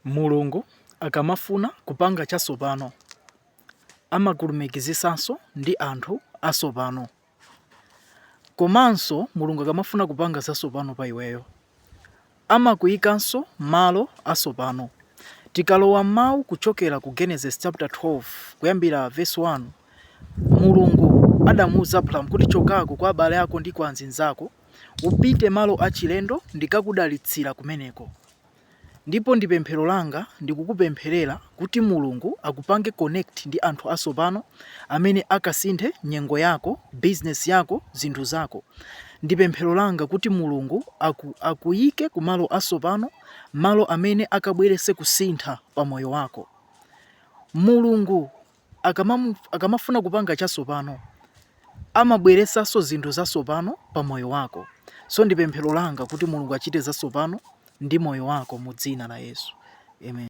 Mulungu akamafuna kupanga chatsopano amakulumikizitsanso ndi anthu atsopano. Komanso Mulungu akamafuna kupanga zatsopano pa iweyo amakuyikanso malo atsopano. Tikalowa m'mawu kuchokera ku Genesis chapter 12 kuyambira verse 1, Mulungu adamuwuza Abrahamu kuti chokako kwa abale ako ndi kwa anzako upite malo achilendo ndikakudalitsira kumeneko. Ndipo ndi pemphero langa ndikukupempherera kuti Mulungu akupange connect ndi anthu atsopano amene akasinthe nyengo yako, business yako, zinthu zako. Ndi pemphero langa kuti Mulungu akuyike ku malo atsopano, malo amene akabweretse kusintha pa moyo wako. Mulungu akamafuna kupanga chatsopano amabweretsanso zinthu zatsopano pa moyo wako. So ndi pemphero langa kuti Mulungu achite zatsopano ndi moyo wako mu dzina la Yesu. Amen.